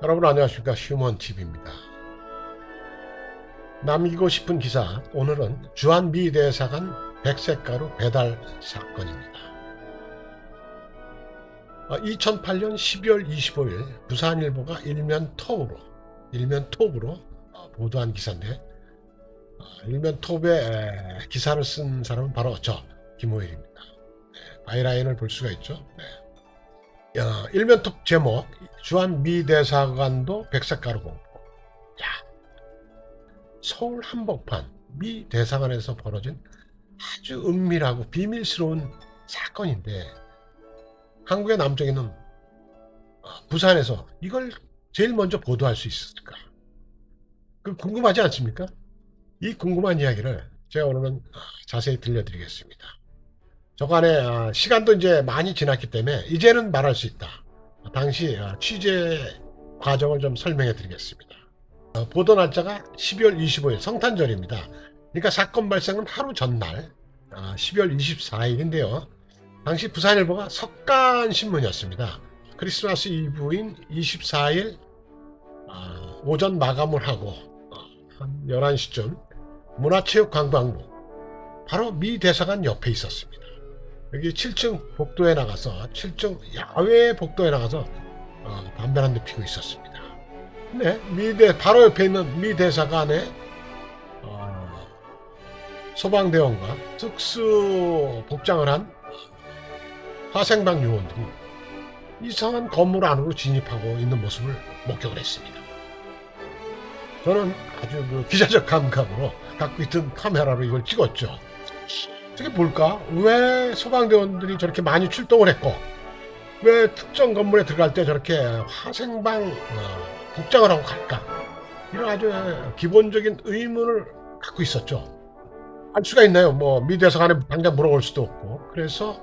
여러분 안녕하십니까, 휴먼TV입니다. 남기고 싶은 기사, 오늘은 주한미 대사관 백색가루 배달 사건입니다. 2008년 12월 25일 부산일보가 일면톱으로 보도한 기사인데, 일면톱에 기사를 쓴 사람은 바로 저 김호일입니다. 바이라인을 볼 수가 있죠. 일면톱 제목, 주한미 대사관도 백색가루 공포. 서울 한복판 미 대사관에서 벌어진 아주 은밀하고 비밀스러운 사건인데, 한국의 남쪽에 있는 부산에서 이걸 제일 먼저 보도할 수 있을까? 그 궁금하지 않습니까? 이 궁금한 이야기를 제가 오늘은 자세히 들려드리겠습니다. 저간에 시간도 이제 많이 지났기 때문에 이제는 말할 수 있다. 당시 취재 과정을 좀 설명해 드리겠습니다. 보도 날짜가 12월 25일 성탄절입니다. 그러니까 사건 발생은 하루 전날 12월 24일인데요. 당시 부산일보가 석간신문이었습니다. 크리스마스 이브인 24일 오전 마감을 하고 한 11시쯤 문화체육관광부 바로 미 대사관 옆에 있었습니다. 여기 7층 복도에 나가서 7층 야외 복도에 나가서 담배 한 대 피고 있었습니다. 네, 바로 옆에 있는 미 대사관에 소방대원과 특수 복장을 한 화생방 요원들이 이상한 건물 안으로 진입하고 있는 모습을 목격을 했습니다. 저는 아주 기자적 감각으로 갖고 있던 카메라로 이걸 찍었죠. 어떻게 볼까? 왜 소방대원들이 저렇게 많이 출동을 했고, 왜 특정 건물에 들어갈 때 저렇게 화생방 복장을 하고 갈까? 이런 아주 기본적인 의문을 갖고 있었죠. 알 수가 있나요? 미 대사관에 당장 물어볼 수도 없고. 그래서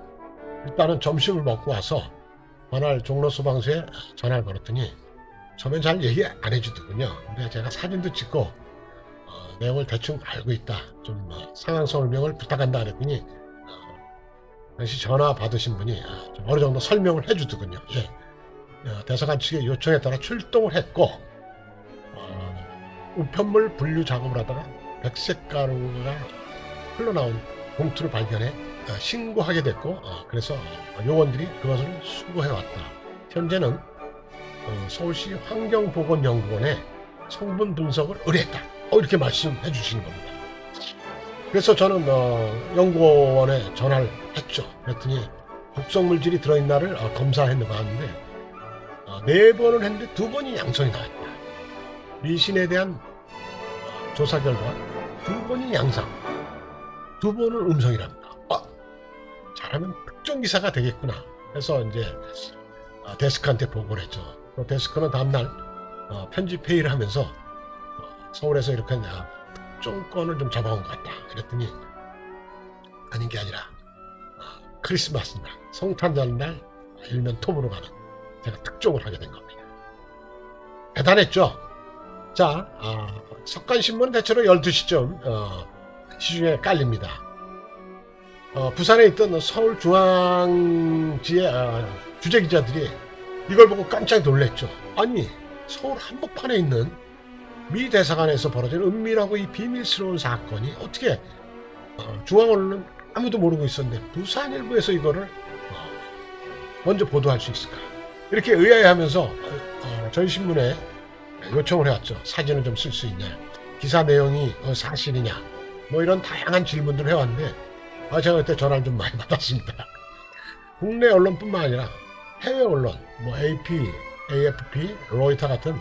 일단은 점심을 먹고 와서 관할 종로소방서에 전화를 걸었더니 처음엔 잘 얘기 안 해주더군요. 근데 제가 사진도 찍고 내용을 대충 알고 있다, 좀 상황 설명을 부탁한다 그랬더니 당시 전화 받으신 분이 좀 어느 정도 설명을 해주더군요. 대사관 측의 요청에 따라 출동을 했고, 우편물 분류 작업을 하다가 백색가루가 흘러나온 봉투를 발견해 신고하게 됐고, 그래서 요원들이 그것을 수거해왔다. 현재는 서울시 환경보건연구원에 성분 분석을 의뢰했다, 이렇게 말씀해 주시는 겁니다. 그래서 저는 연구원에 전화를 했죠. 그랬더니 독성물질이 들어있나를 검사했는가 하는데 4번을 했는데 2번이 양성이 나왔다. 미신에 대한 조사 결과 2번이 양상, 2번은 음성이랍니다. 잘하면 특정 기사가 되겠구나. 그래서 이제 데스크한테 보고를 했죠. 데스크는 다음날 편집 회의를 하면서 서울에서 이렇게 특종권을 좀 잡아온 것 같다. 그랬더니 아닌 게 아니라 크리스마스 날, 성탄절 날 일면 톱으로 가는 제가 특종을 하게 된 겁니다. 대단했죠? 자, 석간신문은 대체로 12시쯤 시중에 깔립니다. 부산에 있던 서울중앙지의 주재기자들이 이걸 보고 깜짝 놀랐죠. 아니, 서울 한복판에 있는 미 대사관에서 벌어진 은밀하고 이 비밀스러운 사건이 어떻게 중앙언론은 아무도 모르고 있었는데 부산일보에서 이거를 먼저 보도할 수 있을까? 이렇게 의아해하면서 저희 신문에 요청을 해왔죠. 사진을 좀 쓸 수 있냐, 기사 내용이 사실이냐, 이런 다양한 질문들을 해왔는데 제가 그때 전화를 좀 많이 받았습니다. 국내 언론뿐만 아니라 해외 언론, AP, AFP, 로이터 같은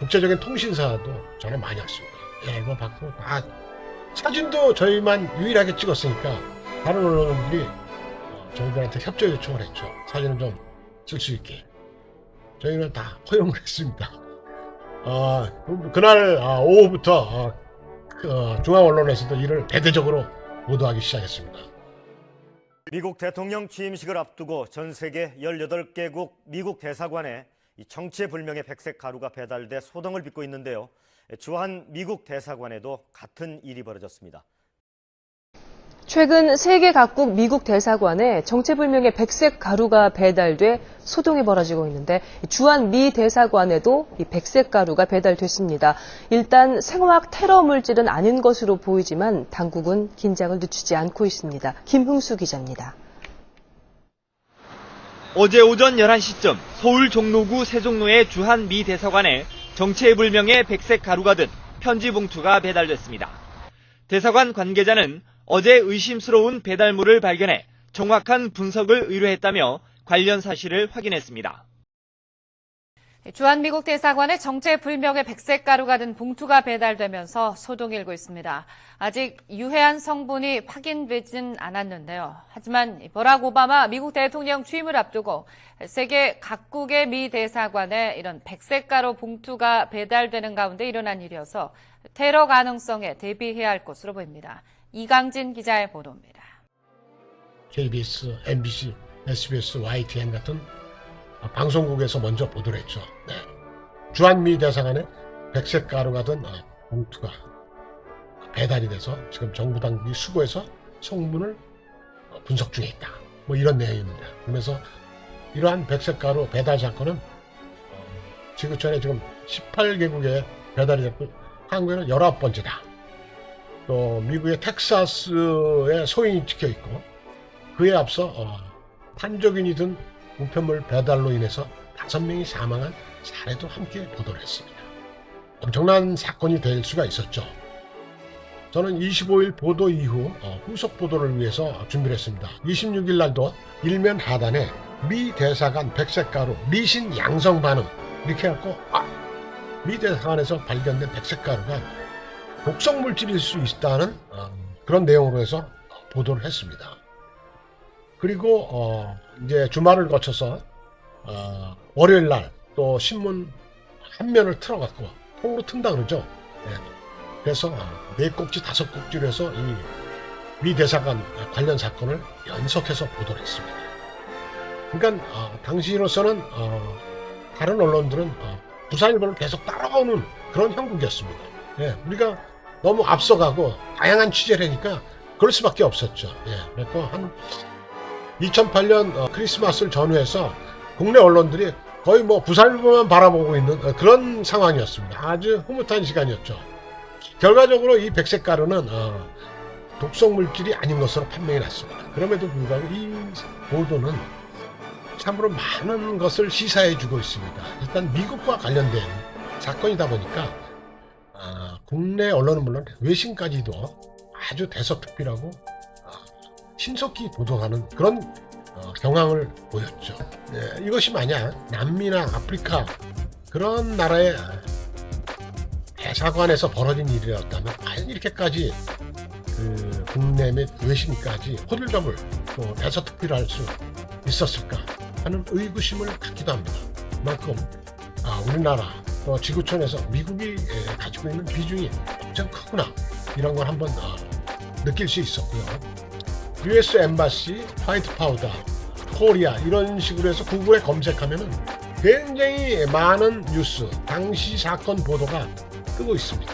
국제적인 통신사도 전화 많이 왔습니다. 이거 받고 사진도 저희만 유일하게 찍었으니까 다른 언론들이 저희들한테 협조 요청을 했죠. 사진을 좀 쓸 수 있게. 저희는 다 허용을 했습니다. 그날 오후부터 중앙 언론에서도 이를 대대적으로 보도하기 시작했습니다. 미국 대통령 취임식을 앞두고 전 세계 18개국 미국 대사관에 정체불명의 백색 가루가 배달돼 소동을 빚고 있는데요. 주한 미국 대사관에도 같은 일이 벌어졌습니다. 최근 세계 각국 미국 대사관에 정체불명의 백색 가루가 배달돼 소동이 벌어지고 있는데 주한 미 대사관에도 이 백색 가루가 배달됐습니다. 일단 생화학 테러 물질은 아닌 것으로 보이지만 당국은 긴장을 늦추지 않고 있습니다. 김흥수 기자입니다. 어제 오전 11시쯤 서울 종로구 세종로의 주한 미 대사관에 정체불명의 백색 가루가 든 편지 봉투가 배달됐습니다. 대사관 관계자는 어제 의심스러운 배달물을 발견해 정확한 분석을 의뢰했다며 관련 사실을 확인했습니다. 주한 미국 대사관에 정체불명의 백색 가루가 든 봉투가 배달되면서 소동이 일고 있습니다. 아직 유해한 성분이 확인되진 않았는데요. 하지만 버락 오바마 미국 대통령 취임을 앞두고 세계 각국의 미 대사관에 이런 백색 가루 봉투가 배달되는 가운데 일어난 일이어서 테러 가능성에 대비해야 할 것으로 보입니다. 이강진 기자의 보도입니다. KBS, MBC, SBS, YTN 같은 방송국에서 먼저 보도를 했죠. 네. 주한미 대사관에 백색 가루가 든 봉투가 배달이 돼서 지금 정부 당국이 수거해서 성분을 분석 중에 있다. 뭐 이런 내용입니다. 그러면서 이러한 백색 가루 배달 사건은 지구촌에 지금 18개국에 배달이 됐고 한국에는 19번째다. 또 미국의 텍사스에 소인이 찍혀 있고 그에 앞서 탄저균이 든 우편물 배달로 인해서 5명이 사망한 사례도 함께 보도를 했습니다. 엄청난 사건이 될 수가 있었죠. 저는 25일 보도 이후 후속 보도를 위해서 준비를 했습니다. 26일 날도 일면 하단에 미 대사관 백색가루 미신 양성 반응 이렇게 해갖고 미 대사관에서 발견된 백색가루가 독성 물질일 수 있다는 그런 내용으로 해서 보도를 했습니다. 그리고 이제 주말을 거쳐서 월요일 날 또 신문 한 면을 틀어갖고 통으로 튼다 그러죠. 네. 그래서 4꼭지 5꼭지로 해서 이 미 대사관 관련 사건을 연속해서 보도를 했습니다. 그러니까 당시로서는 다른 언론들은 부산일보를 계속 따라오는 그런 형국이었습니다. 예, 우리가 너무 앞서가고 다양한 취재를 하니까 그럴 수밖에 없었죠. 예, 그래서 한 2008년 크리스마스를 전후해서 국내 언론들이 거의 뭐 부산일보만 바라보고 있는 그런 상황이었습니다. 아주 흐뭇한 시간이었죠. 결과적으로 이 백색 가루는 독성 물질이 아닌 것으로 판명이 났습니다. 그럼에도 불구하고 이 보도는 참으로 많은 것을 시사해주고 있습니다. 일단 미국과 관련된 사건이다 보니까 국내 언론은 물론 외신까지도 아주 대서특필하고 신속히 보도하는 그런 경향을 보였죠. 네, 이것이 만약 남미나 아프리카 그런 나라의 대사관에서 벌어진 일이었다면 과연 이렇게까지 국내 및 외신까지 호들갑을 또 대서특필할 수 있었을까 하는 의구심을 갖기도 합니다. 그만큼 우리나라 또 지구촌에서 미국이 가지고 있는 비중이 엄청 크구나 이런 걸 한번 느낄 수 있었고요. US 엠바시, 화이트 파우더, 코리아 이런 식으로 해서 구글에 검색하면은 굉장히 많은 뉴스, 당시 사건 보도가 뜨고 있습니다.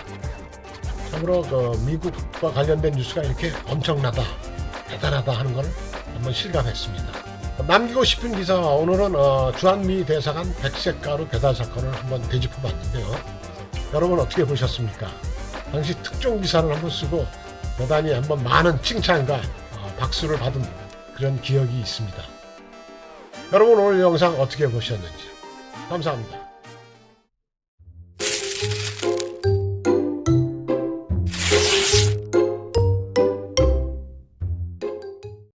참으로 미국과 관련된 뉴스가 이렇게 엄청나다, 대단하다 하는 걸 한번 실감했습니다. 남기고 싶은 기사 오늘은 주한미 대사관 백색가루 배달 사건을 한번 되짚어봤는데요. 여러분 어떻게 보셨습니까? 당시 특종 기사를 한번 쓰고 대단히 한번 많은 칭찬과 박수를 받은 그런 기억이 있습니다. 여러분 오늘 영상 어떻게 보셨는지 감사합니다.